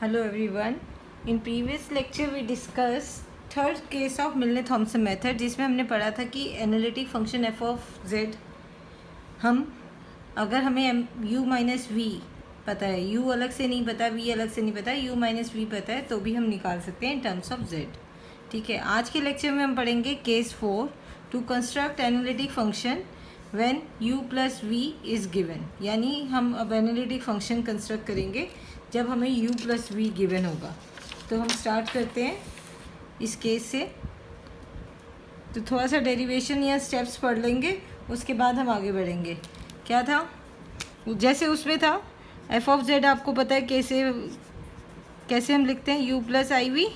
Hello everyone. In previous lecture we discussed third case of Milne Thomson method जिसमें हमने पढ़ा था कि analytic function f of z हम अगर हमें u माइनस वी पता है, u अलग से नहीं पता, v अलग से नहीं पता, u माइनस वी पता है तो भी हम निकाल सकते हैं इन टर्म्स ऑफ z. ठीक है, आज के लेक्चर में हम पढ़ेंगे case 4 to construct analytic function when u plus v is given. यानी हम अब एनालिटिक फंक्शन कंस्ट्रक्ट करेंगे जब हमें u प्लस वी गिवन होगा. तो हम स्टार्ट करते हैं इस केस से. तो थोड़ा सा डेरिवेशन या स्टेप्स पढ़ लेंगे, उसके बाद हम आगे बढ़ेंगे. क्या था, जैसे उसमें था f ऑफ z आपको पता है कैसे हम लिखते हैं, u प्लस आई वी,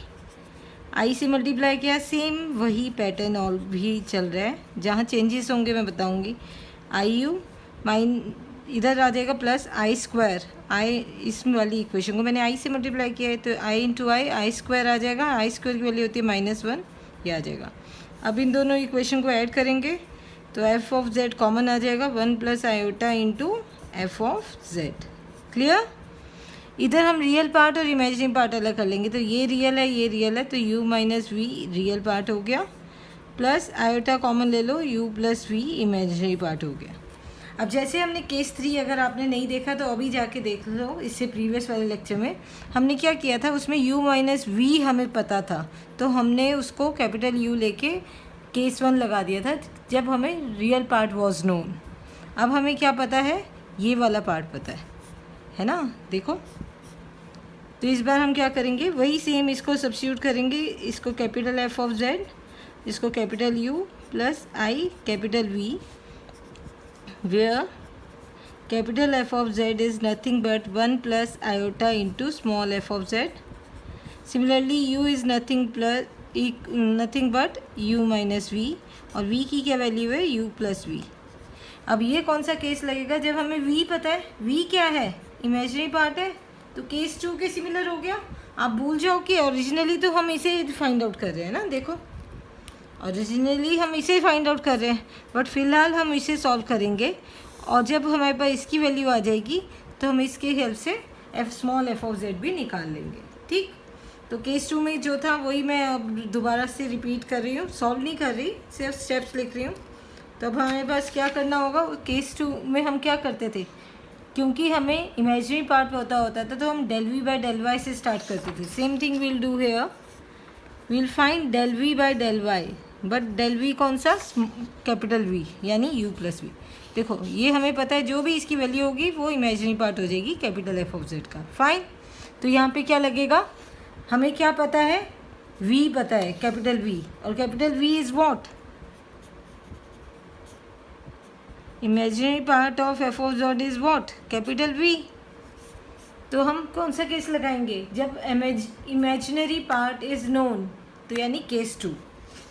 आई से मल्टीप्लाई किया. सेम वही पैटर्न और भी चल रहा है. जहाँ चेंजेस होंगे मैं बताऊँगी. आई यू माइन इधर आ जाएगा प्लस आई स्क्वायर. आई इस वाली इक्वेशन को मैंने आई से मल्टीप्लाई किया है तो आई इंटू आई स्क्वायर आ जाएगा. आई स्क्वायर की वैल्यू होती है -1, ये आ जाएगा. अब इन दोनों इक्वेशन को ऐड करेंगे तो एफ ऑफ जेड कॉमन आ जाएगा, 1 plus iota into F of Z. Clear. इधर हम रियल पार्ट और इमेजिनरी पार्ट अलग कर लेंगे. तो ये रियल है, ये रियल है, तो u minus v real part हो गया, प्लस आयोटा कॉमन ले लो, u plus v imaginary part हो गया. अब जैसे हमने केस 3 अगर आपने नहीं देखा तो अभी जाके देख लो. इससे प्रीवियस वाले लेक्चर में हमने क्या किया था, उसमें u माइनस वी हमें पता था तो हमने उसको कैपिटल U लेके केस 1 लगा दिया था जब हमें रियल पार्ट वॉज नोन. अब हमें क्या पता है, ये वाला पार्ट पता है ना. देखो, तो इस बार हम क्या करेंगे, वही सेम इसको सब्स्टिट्यूट करेंगे. इसको कैपिटल एफ ऑफ जेड, इसको capital U plus I capital V, where capital F of Z is nothing but 1 plus iota into small f of Z. Similarly U is nothing but U minus V, और V की क्या value है, U plus V. अब ये कौन सा case लगेगा, जब हमें V पता है. V क्या है, इमेजिनरी पार्ट है, तो केस 2 के सिमिलर हो गया. आप भूल जाओ कि ओरिजिनली तो हम इसे फाइंड आउट कर रहे हैं ना. देखो, ओरिजिनली हम इसे फाइंड आउट कर रहे हैं, बट फ़िलहाल हम इसे सॉल्व करेंगे. और जब हमारे पास इसकी वैल्यू आ जाएगी तो हम इसके हेल्प से स्मॉल एफ ऑफ जेड भी निकाल लेंगे. ठीक. तो केस 2 में जो था वही मैं अब दोबारा से रिपीट कर रही हूँ, सॉल्व नहीं कर रही, सिर्फ स्टेप्स लिख रही हूँ. तो अब हमारे पास क्या करना होगा, केस 2 में हम क्या करते थे, क्योंकि हमें इमेजिनरी पार्ट पता होता था तो हम del we by del Y से स्टार्ट करते थे. Same thing will do here, will find del we by del Y, but del V कौन सा, कैपिटल V यानी u प्लस वी. देखो, ये हमें पता है जो भी इसकी वैल्यू होगी वो इमेजिनरी पार्ट हो जाएगी कैपिटल एफ ऑफ जेड का. फाइन. तो यहाँ पे क्या लगेगा, हमें क्या पता है, v पता है, कैपिटल V, और capital V is what, imaginary part of F of z is what, capital V. तो हम कौन सा केस लगाएंगे, जब इमेजिनरी पार्ट इज़ नोन, तो यानी केस 2.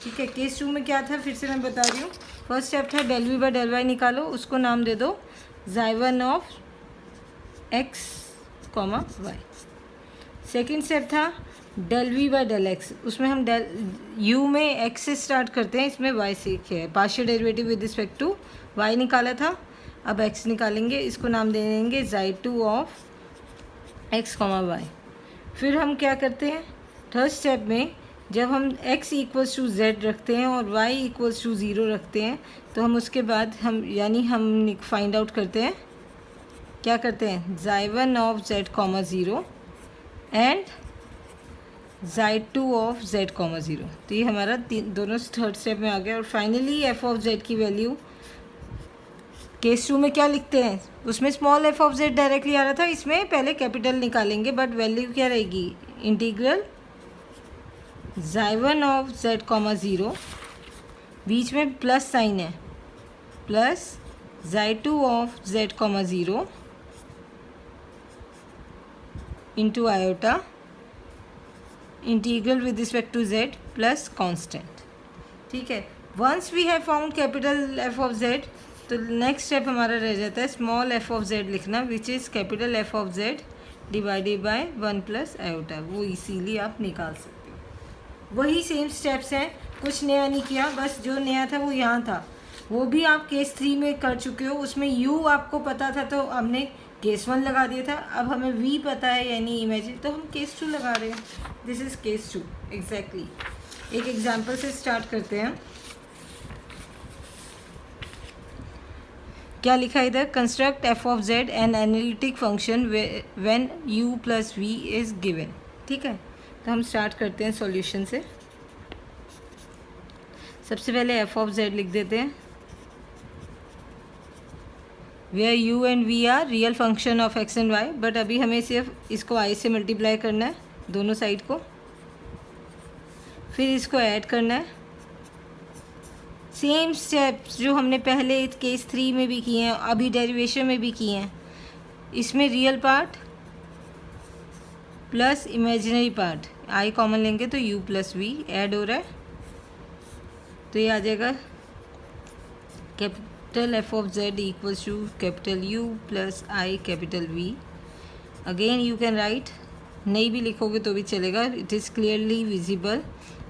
ठीक है. केस 2 में क्या था, फिर से मैं बता रही हूँ. फर्स्ट स्टेप था del we by del y निकालो, उसको नाम दे दो xy of x comma y. Second step था del we by del x, उसमें हम डेल u में x से स्टार्ट करते हैं, इसमें y से है, partial derivative with respect to y निकाला था, अब x निकालेंगे, इसको नाम दे देंगे xy2 of x comma Y. फिर हम क्या करते हैं, थर्ड स्टेप में जब हम x इक्वल्स टू z रखते हैं और y इक्वल्स टू 0 रखते हैं तो हम उसके बाद हम फाइंड आउट करते हैं, क्या करते हैं, xy1 of z comma 0 and xy2 of z comma 0. तो ये हमारा दोनों थर्ड स्टेप में आ गया. और फाइनली f ऑफ z की वैल्यू केस 2 में क्या लिखते हैं, उसमें small f of z directly आ रहा था, इसमें पहले कैपिटल निकालेंगे, बट वैल्यू क्या रहेगी, integral xy1 of z comma 0, बीच में प्लस साइन है, plus xy2 of z comma 0 into iota integral with respect to z plus constant. ठीक है. Once we have found capital f of z तो next step हमारा रह जाता है स्मॉल एफ ऑफ जेड लिखना, which is capital f of z divided by 1 plus iota. वो इसीलिए आप निकाल सकते हो. वही सेम स्टेप्स हैं, कुछ नया नहीं किया, बस जो नया था वो यहाँ था, वो भी आप केस 3 में कर चुके हो. उसमें u आपको पता था तो हमने केस 1 लगा दिया था, अब हमें v पता है यानी इमेजिन, तो हम केस 2 लगा रहे हैं। This is case 2 exactly. एक एग्जांपल से स्टार्ट करते हैं। क्या लिखा है इधर? Construct f of z an analytic function when u plus v is given. ठीक है, तो हम स्टार्ट करते हैं सॉल्यूशन से। सबसे पहले एफ ऑफ जेड लिख देते हैं, where u and v are real function of x and y, but अभी हमें सिर्फ इसको i से मल्टीप्लाई करना है, दोनों साइड को, फिर इसको ऐड करना है। सेम स्टेप्स जो हमने पहले केस 3 में भी किए हैं, अभी डेरिवेशन में भी किए हैं। इसमें real part plus imaginary part, i common लेंगे तो u प्लस वी ऐड हो रहा है, तो ये आ जाएगा capital f of z equals to capital u plus i capital v। Again you can write, नहीं भी लिखोगे तो भी चलेगा, it is clearly visible.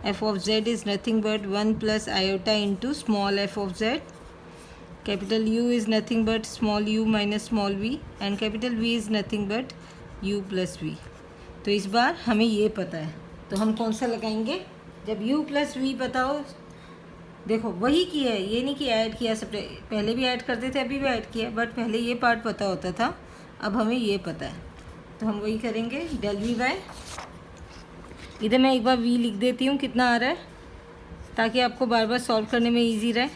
F of z is nothing but 1 plus iota into small f of z, capital u is nothing but small u minus small v, and capital v is nothing but u plus v। तो इस बार हमें ये पता है, तो हम कौन सा लगाएंगे? जब u प्लस v पता हो, देखो वही किया है, ये नहीं कि ऐड किया, सब पहले भी ऐड करते थे, अभी भी ऐड किया, बट पहले ये पार्ट पता होता था, अब हमें ये पता है, तो हम वही करेंगे। डेल वी बाय, इधर मैं एक बार v लिख देती हूँ कितना आ रहा है, ताकि आपको बार बार सॉल्व करने में इजी रहे।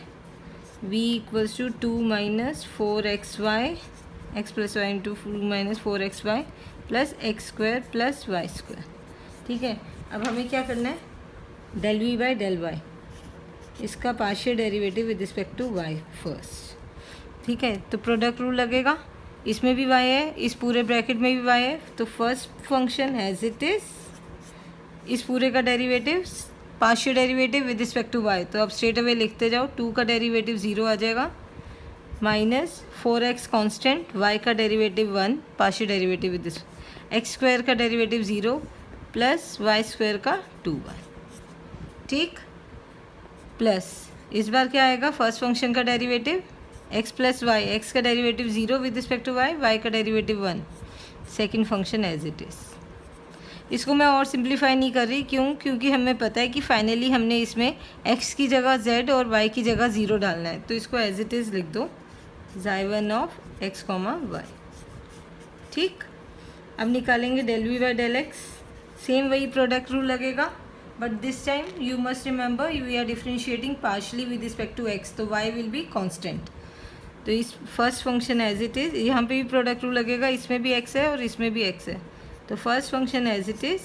v equals to 2 minus 4xy x plus y into 2 minus 4xy plus x square plus y square. ठीक है, अब हमें क्या करना है? Del v by del y, इसका partial derivative with respect to y first. ठीक है, तो प्रोडक्ट रूल लगेगा, इसमें भी y है, इस पूरे ब्रैकेट में भी y है, तो first function as it is, इस पूरे का derivative partial derivative with respect to y, तो अब स्ट्रेट अवे लिखते जाओ, 2 का डेरिवेटिव 0 आ जाएगा, माइनस 4x कॉन्स्टेंट, y का derivative 1 partial derivative with x square का डेरिवेटिव 0 प्लस वाई स्क्वायर का 2y। ठीक, प्लस इस बार क्या आएगा? फर्स्ट फंक्शन का derivative x plus y, x का derivative 0 with respect to y, y का derivative 1, second function as it is. इसको मैं और सिंप्लीफाई नहीं कर रही, क्यों? क्योंकि हमें पता है कि फाइनली हमने इसमें x की जगह z और y की जगह 0 डालना है, तो इसको एज इट इज़ लिख दो, xy of x comma y. ठीक, अब निकालेंगे del v by del x, same वही प्रोडक्ट रूल लगेगा, but this time you must remember we are differentiating partially with respect to x, तो y विल बी कांस्टेंट। तो इस first function as it is, यहाँ पे भी product rule लगेगा, इसमें भी x है और इसमें भी x है, तो first function as it is,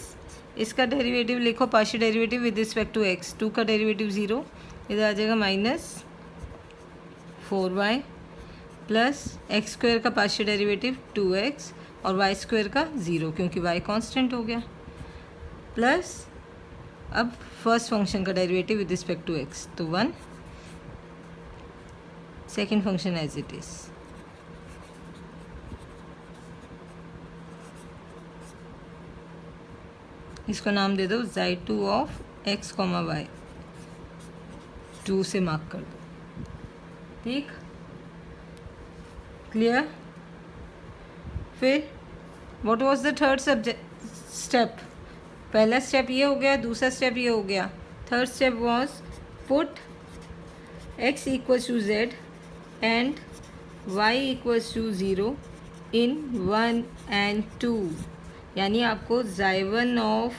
इसका डेरिवेटिव लिखो partial derivative with respect to x, 2 का डेरिवेटिव 0, इधर आ जाएगा minus 4y plus x square का पार्शियल डेरिवेटिव 2x और वाई स्क्वायर का 0, क्योंकि y कांस्टेंट हो गया, प्लस अब फर्स्ट फंक्शन का derivative with respect to x, तो 1, second function as it is. इसको नाम दे दो xy2 of x comma Y, 2 से मार्क कर दो। ठीक, क्लियर? फिर what was the third step? पहला स्टेप ये हो गया, दूसरा स्टेप ये हो गया, third step was put x equals to z and y equals to 0 in 1 and 2, यानी आपको xy1 ऑफ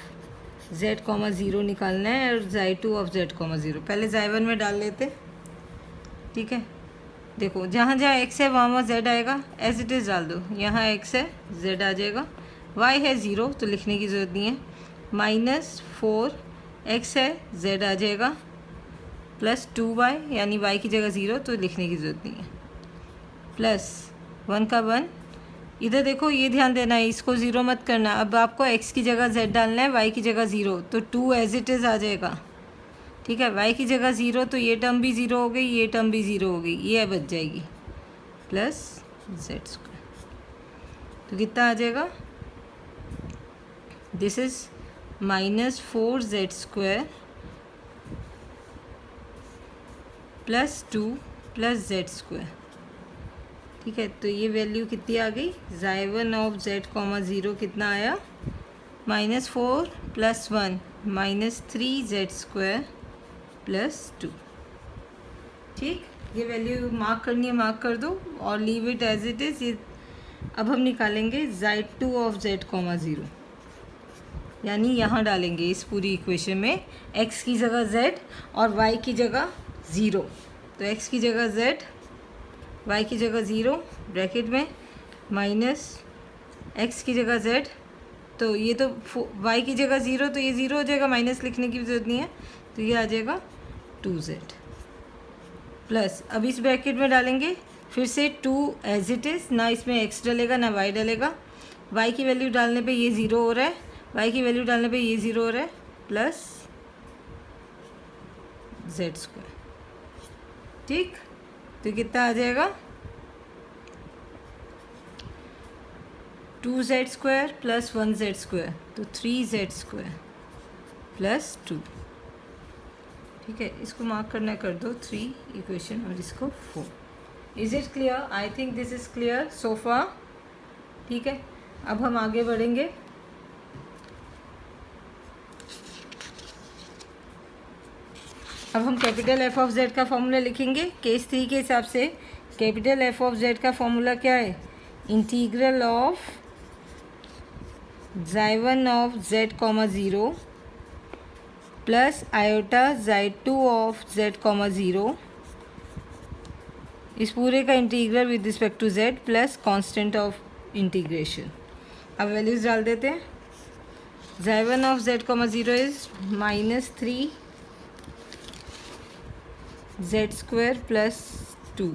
z कॉमा 0 निकालना है और xy2 ऑफ z कॉमा 0। पहले xy1 में डाल लेते। ठीक है, देखो जहाँ जहाँ x है वहाँ वहाँ z आएगा, एज इट इज़ डाल दो, यहाँ x है z आ जाएगा, y है 0 तो लिखने की ज़रूरत नहीं है, माइनस 4x है z आ जाएगा, प्लस 2y यानी y की जगह 0 तो लिखने की ज़रूरत नहीं है, प्लस 1 का 1, इधर देखो ये ध्यान देना है, इसको 0 मत करना, अब आपको x की जगह z डालना है, y की जगह 0, तो 2 एज इट इज़ आ जाएगा। ठीक है, y की जगह 0 तो ये टर्म भी 0 हो गई, ये टर्म भी 0 हो गई, ये बच जाएगी, प्लस z स्क्वायर, तो कितना आ जाएगा? This is minus 4z square plus 2 plus z square. ठीक है, तो ये वैल्यू कितनी आ गई, ज़ाई1 ऑफ z कॉमा 0 कितना आया, -4 + 1 -3z² + 2। ठीक, ये वैल्यू मार्क करनी है, मार्क कर दो और leave it as it is. ये अब हम निकालेंगे ज़ाई2 ऑफ z कॉमा 0, यानी यहाँ डालेंगे इस पूरी इक्वेशन में x की जगह z और y की जगह 0। तो x की जगह z, y की जगह 0 ब्रैकेट में माइनस x की जगह z, तो ये तो y की जगह 0, तो ये 0 हो जाएगा, माइनस लिखने की ज़रूरत नहीं है, तो ये आ जाएगा 2z प्लस, अब इस ब्रैकेट में डालेंगे फिर से 2 एज इट इज़, ना इसमें x डलेगा ना y डलेगा। y की वैल्यू डालने पे ये 0 हो रहा है, y की वैल्यू डालने पे ये 0 हो रहा है, प्लस z²। ठीक, तो कितना आ जाएगा, 2z² + 1z², तो 3z² + 2। ठीक है, इसको मार्क करना कर दो 3 इक्वेशन और इसको 4। Is it clear? I think this is clear so far. ठीक है, अब हम आगे बढ़ेंगे। अब हम कैपिटल f ऑफ z का फॉर्मूला लिखेंगे केस 3 के हिसाब से। कैपिटल f ऑफ z का फॉर्मूला क्या है, इंटीग्रल ऑफ ज़ाई1 of z comma 0 plus iota ज़ाई2 ऑफ z कॉमा 0, इस पूरे का integral with respect to z plus constant of integration. अब वैल्यूज़ डाल देते हैं। ज़ाई1 of z comma 0 is -3 z² + 2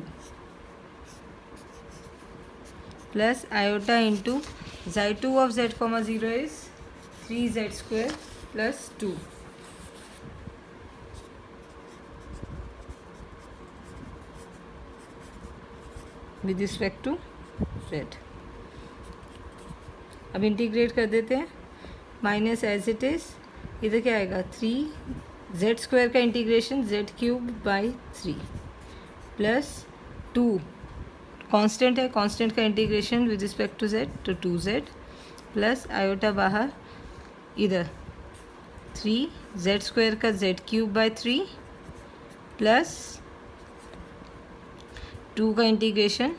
plus iota into ज़ाई2 of z comma 0 is 3z² + 2 with respect to z। अब इंटीग्रेट कर देते हैं, माइनस एज इट इज़, इधर क्या आएगा 3z² का इंटीग्रेशन z³ / 3 प्लस 2 कांस्टेंट है, कांस्टेंट का integration with respect to z, तो 2z प्लस आयोटा बाहर, इधर 3z² का z³ / 3 प्लस 2 का इंटीग्रेशन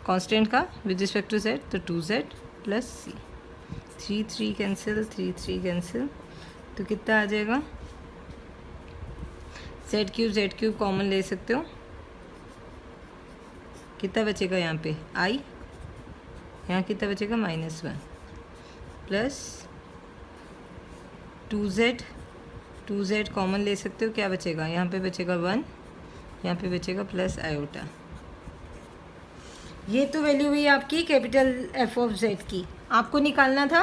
कांस्टेंट का विद रिस्पेक्ट टू z, तो 2z plus c। 3 cancel, 3 cancel, तो कितना आ जाएगा, z³ कॉमन ले सकते हो, कितना बचेगा यहाँ पे i, यहाँ कितना बचेगा -1 प्लस 2z कॉमन ले सकते हो, क्या बचेगा, यहाँ पे बचेगा 1, यहाँ पे बचेगा प्लस आयोटा। ये तो वैल्यू हुई आपकी कैपिटल f ऑफ z की। आपको निकालना था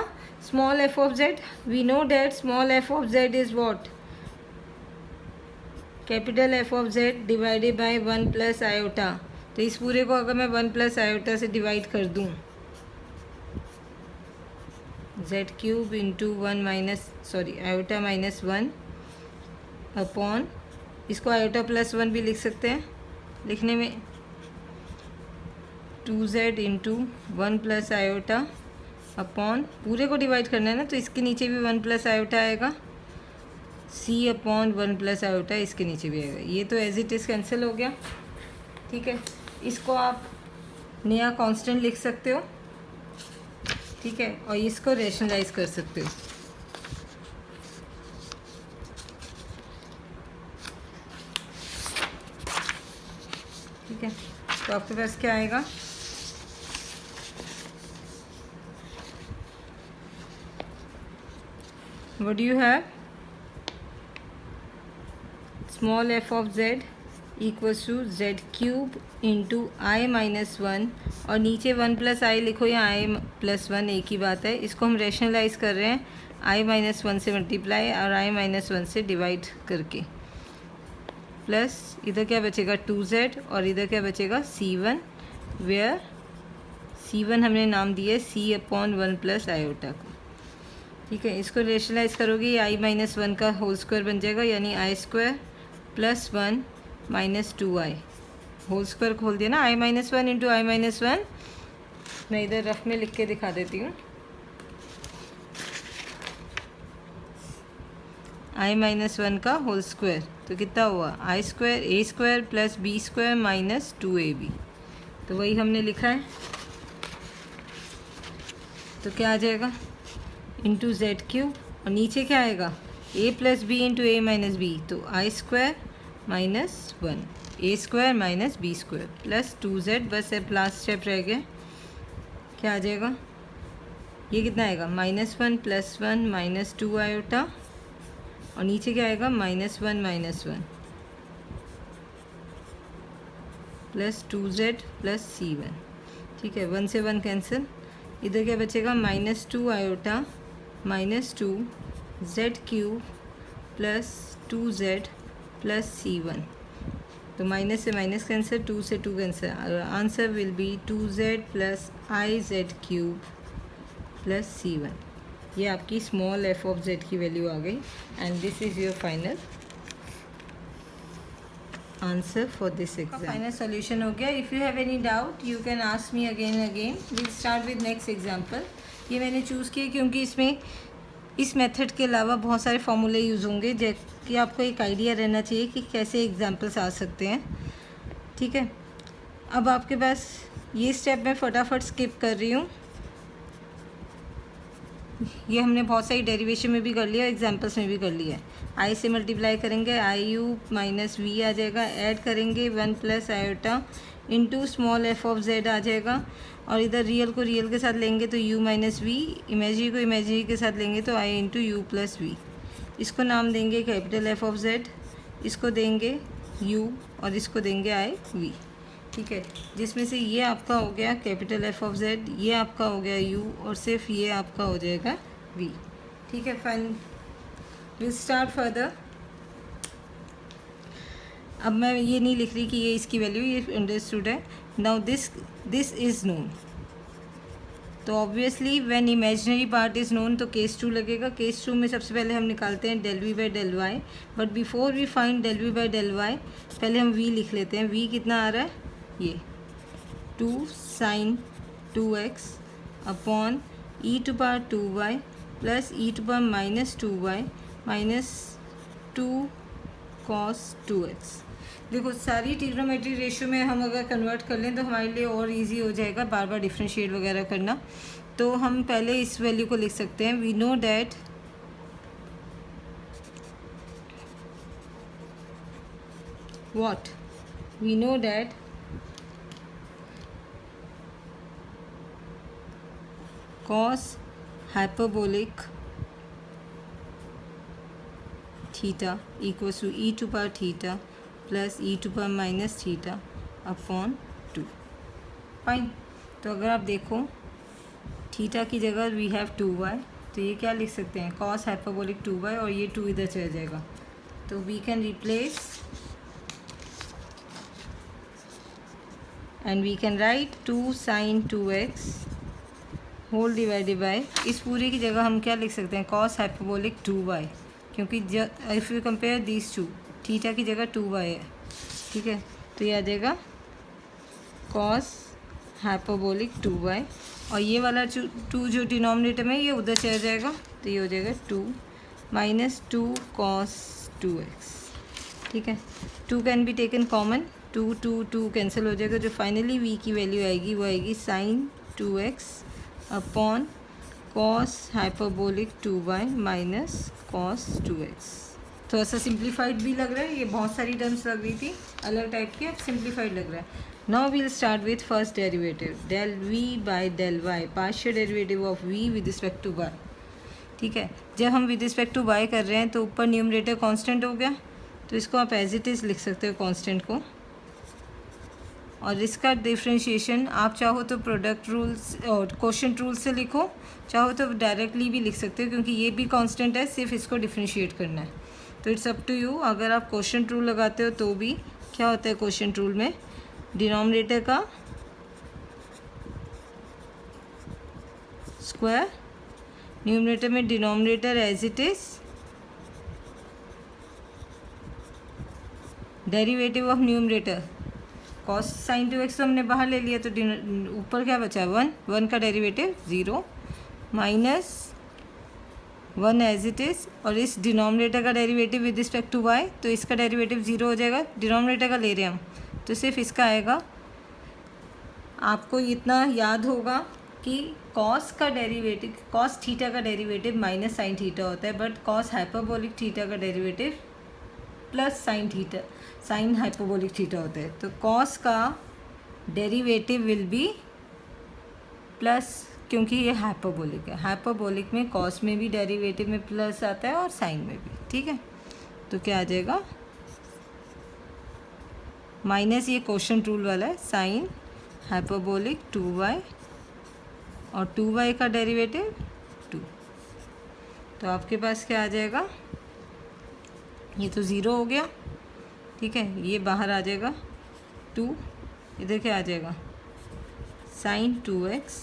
small f of z। We know that small f of z is what, capital f of z divided by 1 plus iota. तो इस पूरे को अगर मैं 1 प्लस आयोटा से डिवाइड कर दूँ, z³ into 1 minus iota -1 upon, इसको आयोटा +1 भी लिख सकते हैं, लिखने में 2z into 1 plus iota upon, पूरे को डिवाइड करना है ना, तो इसके नीचे भी 1 प्लस आयोटा आएगा, c अपॉन 1 प्लस आयोटा इसके नीचे भी आएगा। ये तो एज इट इज़ कैंसिल हो गया। ठीक है, इसको आप नया कांस्टेंट लिख सकते हो। ठीक है, और इसको रेशनलाइज कर सकते हो। ठीक है, तो आपके पास क्या आएगा, what do you have, small f of z equals to z³ into i -1, और नीचे 1 प्लस आई लिखो या i +1 एक ही बात है। इसको हम रेशनलाइज कर रहे हैं i -1 से मल्टीप्लाई और i -1 से डिवाइड करके, प्लस इधर क्या बचेगा 2z और इधर क्या बचेगा c1, वेयर c1 हमने नाम दिया c अपॉन 1 प्लस आयोटा को। ठीक है, इसको रेशनलाइज करोगे ये i -1 का होल स्क्वायर बन जाएगा, यानी i² + 1 - 2i होल स्क्वायर खोल दिया ना, i-1 इंटू i-1, मैं इधर रफ में लिख के दिखा देती हूँ। i-1 का होल स्क्वायर तो कितना हुआ, i square a square plus b square minus 2ab, तो वही हमने लिखा है। तो क्या आ जाएगा, इंटू जेड क्यूब, और नीचे क्या आएगा, a plus b into a minus b, तो i square minus 1 a square minus b square plus 2z, बस अब लास्ट स्टेप रह गया, क्या आ जाएगा, ये कितना आएगा, -1 + 1 माइनस 2 आयोटा, और नीचे क्या आएगा, -1 प्लस 2z प्लस c1, ठीक है, 1 से 1 कैंसिल, इधर क्या बचेगा, -2 iota minus 2 Z cube plus 2z plus c1, तो माइनस से माइनस कैंसिल, 2 से 2 cancel, answer will be 2z plus I Z cube plus c1। ये आपकी स्मॉल f ऑफ z की वैल्यू आ गई, and this is your final answer for this exam. Final solution हो गया। If you have any doubt you can ask me again will start with next example. ये मैंने choose किया क्योंकि इसमें इस मेथड के अलावा बहुत सारे फॉर्मूले यूज़ होंगे, कि आपको एक आइडिया रहना चाहिए कि कैसे एग्जाम्पल्स आ सकते हैं, ठीक है। अब आपके पास ये स्टेप मैं फटाफट स्किप कर रही हूँ, ये हमने बहुत सारी डेरिवेशन में भी कर लिया, एग्जाम्पल्स में भी कर लिया है। आई से मल्टीप्लाई करेंगे, आई यू माइनस वी आ जाएगा, ऐड करेंगे 1 plus iota into small f of z आ जाएगा, और इधर रियल को रियल के साथ लेंगे तो u माइनस वी, इमेजरी को इमेजरी के साथ लेंगे तो i into u plus v. इसको नाम देंगे कैपिटल एफ ऑफ जेड, इसको देंगे u और इसको देंगे आई वी, ठीक है, जिसमें से ये आपका हो गया कैपिटल एफ ऑफ जेड, ये आपका हो गया u, और सिर्फ ये आपका हो जाएगा v, ठीक है। Fine, will start further. अब मैं ये नहीं लिख रही कि ये इसकी वैल्यू, ये अंडरस्टूड है। नाउ दिस इज़ नोन, तो obviously when imaginary part is known तो केस 2 लगेगा। केस 2 में सबसे पहले हम निकालते हैं del v by del y, but before we find del v by del y पहले हम v लिख लेते हैं। v कितना आ रहा है, ये 2 sin 2x upon e to power 2y plus e to power minus 2y minus 2 cos 2x। देखो सारी ट्रिग्नोमेट्री रेशियो में हम अगर कन्वर्ट कर लें तो हमारे लिए और इजी हो जाएगा बार बार डिफ्रेंशिएट वगैरह करना। तो हम पहले इस वैल्यू को लिख सकते हैं, we know that cos hyperbolic theta equals to e to power theta plus e to power minus theta upon 2। Fine, तो अगर आप देखो थीटा की जगह वी हैव 2y, तो ये क्या लिख सकते हैं, cos हाइपरबोलिक 2y, और ये 2 इधर चला जाएगा, तो we can replace and we can write 2 sin 2x whole divided by, इस पूरे की जगह हम क्या लिख सकते हैं, cos हाइपरबोलिक 2y, क्योंकि if you compare these two, theta की जगह 2y है, ठीक है, तो ये आ जाएगा cos हाइपरबोलिक 2y, और ये वाला 2 जो डिनोमिनेटर में ये उधर चला जाएगा, तो ये हो जाएगा 2 माइनस 2 cos 2x, ठीक है। 2 can be taken common, 2 cancel हो जाएगा, जो फाइनली v की वैल्यू आएगी वो आएगी sin 2x upon cos hyperbolic 2y minus cos 2x। थोड़ा सा सिंप्लीफाइड भी लग रहा है, ये बहुत सारी टर्म्स लग रही थी अलग टाइप की, अब सिंप्लीफाइड लग रहा है। Now we'll start with first derivative, del v by del y, partial derivative of v with respect to y, ठीक है। जब हम विद रिस्पेक्ट टू y कर रहे हैं तो ऊपर न्यूमरेटर कांस्टेंट हो गया, तो इसको आप एज इट इज़ लिख सकते हो कांस्टेंट को, और इसका डिफ्रेंशिएशन आप चाहो तो प्रोडक्ट रूल्स और क्वोशिएंट रूल से लिखो, चाहो तो डायरेक्टली भी लिख सकते हो, क्योंकि ये भी कांस्टेंट है, सिर्फ इसको डिफ्रेंशिएट करना है, तो इट्स अप टू यू। अगर आप क्वोशिएंट रूल लगाते हो तो भी क्या होता है, क्वोशिएंट रूल में डिनोमिनेटर का स्क्वायर, न्यूमरेटर में denominator as it is, derivative of numerator cos sine 2x तो हमने बाहर ले लिया, तो ऊपर क्या बचा 1, 1 का derivative 0 minus 1 as it is, और इस डिनोमिनेटर का derivative with respect to y, तो इसका डेरिवेटिव 0 हो जाएगा, डिनोमिनेटर का ले रहे हैं हम, तो सिर्फ इसका आएगा। आपको इतना याद होगा कि कॉस का डेरिवेटिव, कॉस थीटा का डेरिवेटिव माइनस साइन थीटा होता है, बट कॉस हाइपरबोलिक थीटा का derivative plus sine theta, sine hyperbolic theta होता है। तो कॉस का डेरिवेटिव विल बी प्लस, क्योंकि ये हाइपरबोलिक है। हाइपरबोलिक में कॉस में भी डेरिवेटिव में प्लस आता है और साइन में भी, ठीक है। तो क्या आ जाएगा, माइनस ये क्वोशंट रूल वाला है, साइन हाइपरबोलिक 2y और 2y का डेरिवेटिव 2। तो आपके पास क्या आ जाएगा, ये तो 0 हो गया, ठीक है, ये बाहर आ जाएगा 2, इधर क्या आ जाएगा sine 2x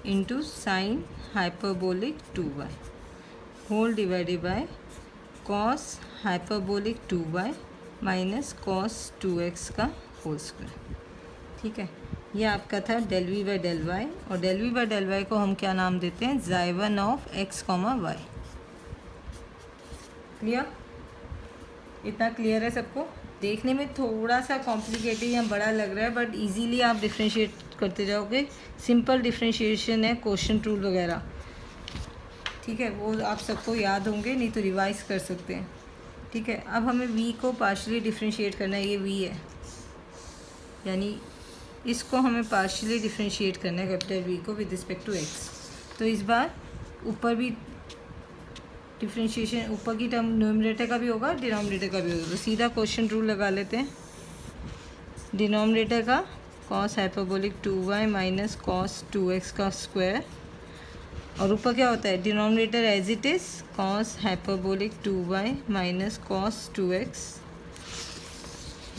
into sine hyperbolic 2y whole divided by cos hyperbolic 2y minus cos 2x का होल स्क्वायर, ठीक है। ये आपका था del we by del y, और del we by del y को हम क्या नाम देते हैं, ज़ाइवन ऑफ x, y। क्लियर, इतना क्लियर है सबको? देखने में थोड़ा सा कॉम्प्लिकेटेड या बड़ा लग रहा है, बट इजीली आप डिफ्रेंशिएट करते जाओगे। सिंपल डिफ्रेंशिएशन है, क्वोशंट रूल वगैरह, ठीक है, वो आप सबको याद होंगे, नहीं तो रिवाइज कर सकते हैं, ठीक है। अब हमें v को पार्शियली डिफ्रेंशिएट करना है, ये v है, यानी इसको हमें पार्शियली डिफ्रेंशिएट करना है, कैपिटल v को विद रिस्पेक्ट टू x। तो इस बार ऊपर भी डिफ्रेंशिएशन, ऊपर की टर्म न्यूमरेटर का भी होगा, डिनोमिनेटर का भी होगा। तो सीधा क्वेश्चन रूल लगा लेते हैं। डिनोमिनेटर का cos hyperbolic 2y minus cos 2x का स्क्वायर, और ऊपर क्या होता है, denominator as it is cos hyperbolic 2y minus cos 2x।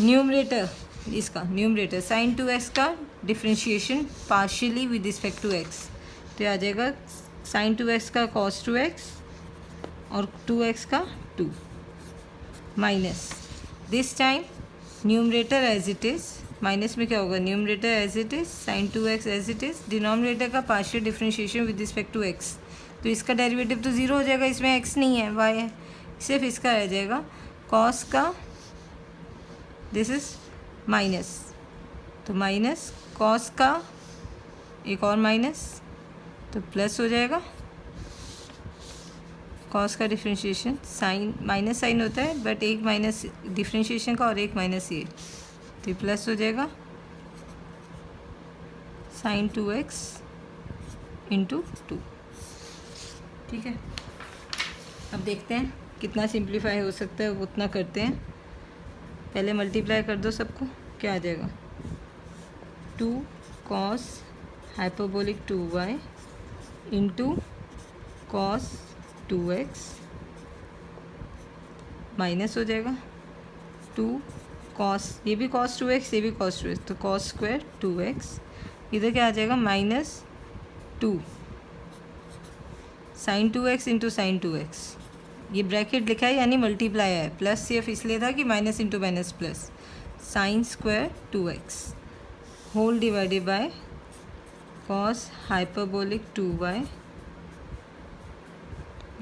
Numerator, इसका न्यूमरेटर साइन 2x का differentiation partially with respect to x, तो आ जाएगा साइन 2x का कॉस 2x और 2x का 2 minus this time numerator as it is, minus में क्या होगा, numerator as it is sine 2x as it is, denominator का partial differentiation with respect to x, तो इसका डेरिवेटिव तो 0 हो जाएगा, इसमें x नहीं है, y है, सिर्फ इसका रह जाएगा कॉस का, दिस इज़ माइनस, तो माइनस कॉस का एक और माइनस, तो प्लस हो जाएगा कॉस का डिफ्रेंशिएशन, साइन माइनस साइन होता है, बट एक माइनस डिफ्रेंशिएशन का और एक माइनस ये, तो प्लस हो जाएगा साइन 2x इंटू 2, ठीक है। अब देखते हैं कितना सिंप्लीफाई हो सकता है, उतना करते हैं। पहले मल्टीप्लाई कर दो सबको, क्या आ जाएगा 2 cos hyperbolic 2y into cos 2x minus हो जाएगा 2 कॉस, ये भी कॉस 2x, ये भी कॉस 2x, तो कॉस स्क्वायर 2x, इधर क्या आ जाएगा minus 2 sign 2x into sign 2x, ये ब्रैकेट लिखा है यानी मल्टीप्लाई है, प्लस सिर्फ इसलिए था कि minus into minus plus, sine square 2x whole divided by cos hyperbolic 2y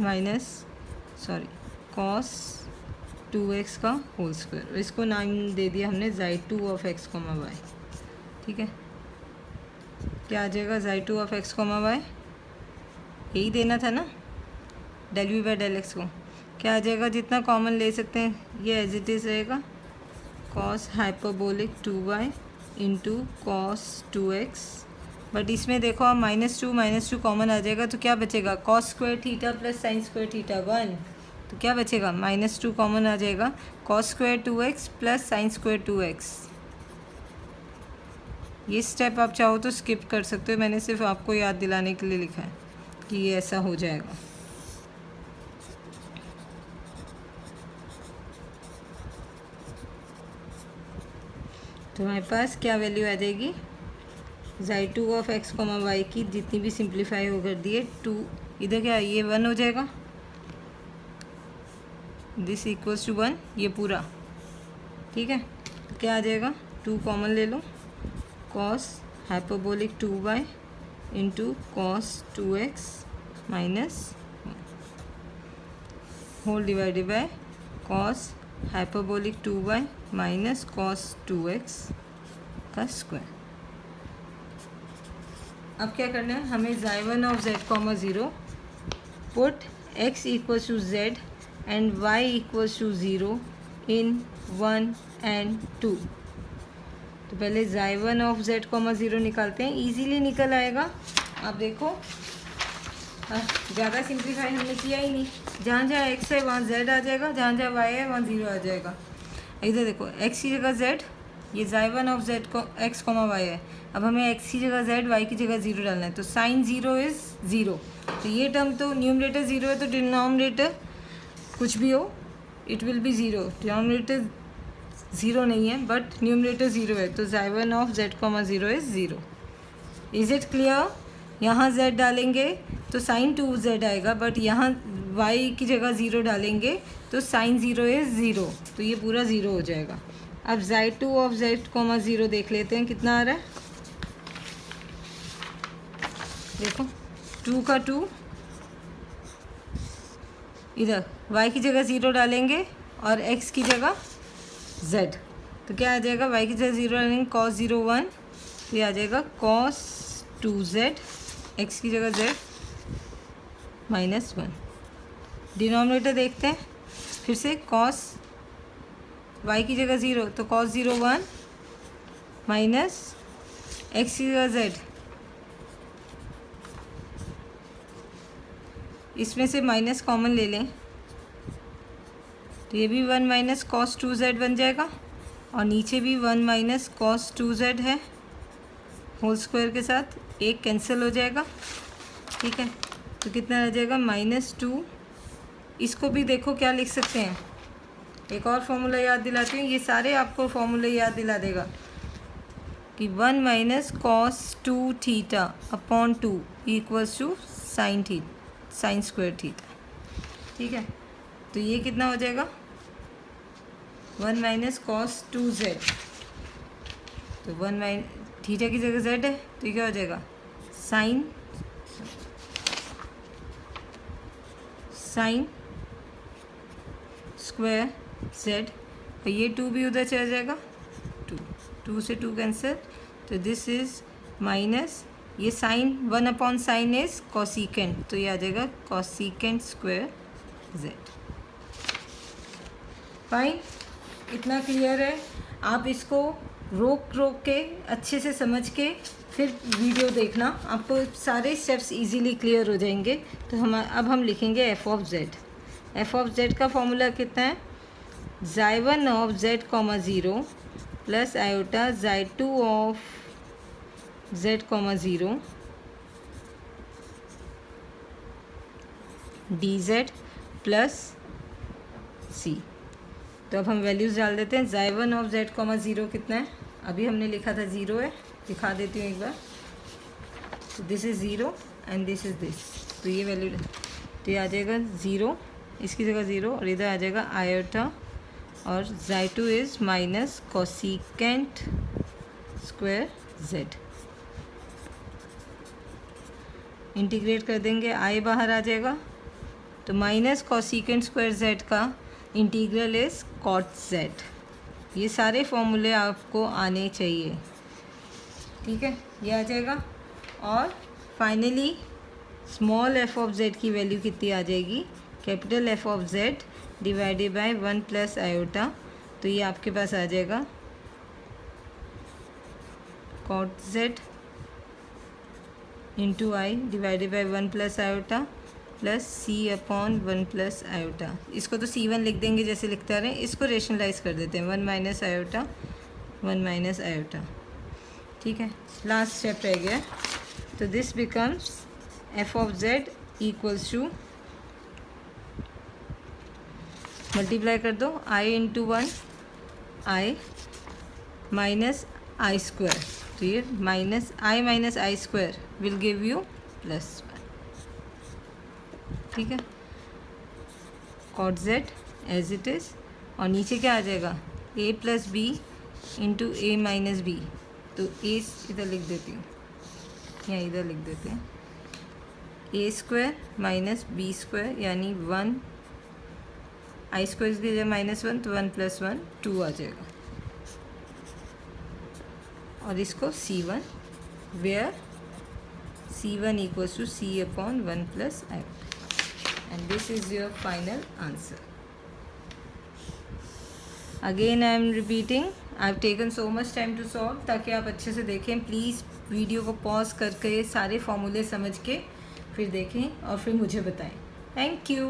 minus cos 2x का होल स्क्वायर, इसको नाम दे दिया हमने ज़ाई2 ऑफ x, y, ठीक है। क्या आ जाएगा ज़ाई2 ऑफ x, y, यही देना था ना del we by del x को। क्या आ जाएगा, जितना कॉमन ले सकते हैं ये एज इट इज़ रहेगा cos hyperbolic 2y into cos 2x, but इसमें देखो आप -2 कॉमन आ जाएगा, तो क्या बचेगा cos square theta plus sine square theta 1, तो क्या बचेगा -2 कॉमन आ जाएगा, cos square 2x plus sine square 2x। ये स्टेप आप चाहो तो स्किप कर सकते हो, मैंने सिर्फ आपको याद दिलाने के लिए लिखा है कि ये ऐसा हो जाएगा। तो हमारे पास क्या वैल्यू आ जाएगी, ज़ाई2 ऑफ x, y की जितनी भी सिंप्लीफाई हो कर दिए 2, इधर क्या ये 1 हो जाएगा, दिस इक्वल्स टू 1, ये पूरा, ठीक है। तो क्या आ जाएगा 2 कॉमन ले लो, cos hyperbolic 2y into cos 2x minus whole divided by cos hyperbolic 2y minus cos 2x का स्क्वायर। अब क्या करना है हमें y1 of z, 0 put x equals to z and y equals to 0 in 1 and 2। तो पहले y1 of z, 0 निकालते हैं, इजीली निकल आएगा। आप देखो ज़्यादा सिंप्लीफाई हमने किया ही नहीं, जहाँ जहाँ x है वहाँ z आ जाएगा, जहाँ जहाँ y है वहाँ 0 आ जाएगा। इधर देखो x की जगह z, ये y1 ऑफ z को x, y है। अब हमें x की जगह z, y की जगह 0 डालना है, तो साइन 0 इज़ 0। तो ये टर्म तो न्यूमरेटर 0 है, तो डिनोमिनेटर कुछ भी हो इट विल बी 0। डिनोमिनेटर 0 नहीं है बट न्यूमरेटर 0 है, तो y1 of z, 0 is 0। Is it clear? यहाँ z डालेंगे तो साइन 2z आएगा, बट यहाँ y की जगह 0 डालेंगे तो साइन 0 इज़ 0, तो ये पूरा 0 हो जाएगा। अब y2 ऑफ z, 0 देख लेते हैं कितना आ रहा है। देखो 2 का 2, इधर y की जगह 0 डालेंगे और x की जगह z, तो क्या आ जाएगा, y की जगह 0 डालेंगे cos 0 1, तो ये आ जाएगा cos 2z, x की जगह z माइनस 1। डिनोमिनेटर देखते हैं फिर से, cos y की जगह 0 तो cos 0 1 माइनस x की जगह z, इसमें से माइनस कॉमन ले लें तो ये भी 1 माइनस कॉस 2z बन जाएगा, और नीचे भी 1 माइनस कॉस 2z है होल स्क्वायर के साथ, एक कैंसिल हो जाएगा। ठीक है, तो कितना रह जाएगा -2। इसको भी देखो क्या लिख सकते हैं, एक और फॉर्मूला याद दिलाती हूँ, ये सारे आपको फॉर्मूले याद दिला देगा कि 1 minus cos 2 theta upon 2 equals to sine square theta. ठीक है, तो ये कितना हो जाएगा 1 माइनस कॉस 2z, तो 1 माइनस थीटा की जगह z है, तो ये क्या हो जाएगा साइन स्क्वायर z, और ये 2 भी उधर चला जाएगा, 2 से 2 कैंसिल, तो दिस इज़ माइनस ये sine 1 upon sine is cosecant, तो ये आ जाएगा कॉसिकेंट स्क्वायर z। फाइन, इतना क्लियर है। आप इसको रोक के अच्छे से समझ के फिर वीडियो देखना, आपको सारे स्टेप्स इजीली क्लियर हो जाएंगे। तो अब हम लिखेंगे f of z। f of z का फॉर्मूला कितना है, y1 of z, 0 plus iota y2 of z, 0 dz plus c। तो अब हम वैल्यूज़ डाल देते हैं। y1 ऑफ z, 0 कितना है, अभी हमने लिखा था 0 है, दिखा देती हूँ एक बार। तो this is 0 and this is this, तो ये वैल्यू, तो ये आ जाएगा 0, इसकी जगह 0, और इधर आ जाएगा आयोटा, और y2 is minus cosecant square z। Integrate कर देंगे, i बाहर आ जाएगा, तो माइनस कॉसिकेंट स्क्वायर z का इंटीग्रल इज़ कॉट z। ये सारे फॉर्मूले आपको आने चाहिए। ठीक है, ये आ जाएगा, और finally small f of z की वैल्यू कितनी आ जाएगी, capital F of z divided by 1 plus iota, तो ये आपके पास आ जाएगा कॉट z into i divided by 1 plus iota plus c upon 1 plus iota. इसको तो c1 लिख देंगे जैसे लिखते रहे, इसको रेशनलाइज कर देते हैं 1 माइनस आयोटा 1 माइनस आयोटा। ठीक है, लास्ट स्टेप रह गया, तो this becomes f of z equals to, multiply कर दो i into 1 i minus i square, तो ये minus i square will give you +1। ठीक है, कॉट z एज इट इज़, और नीचे क्या आ जाएगा a plus b into a minus b, तो ए इधर लिख देती हूँ या इधर लिख देते हैं, ए स्क्वायर माइनस बी स्क्वायर यानी 1, आई स्क्वायर की जगह -1 तो 1 + 1 2 आ जाएगा, और इसको C1 where C1 = C/1 + I, and this is your final answer. Again I am repeating, I have taken so much time to solve ताकि आप अच्छे से देखें. प्लीज़ वीडियो को पॉज करके सारे फॉर्मूले समझ के फिर देखें और फिर मुझे बताएं. Thank you.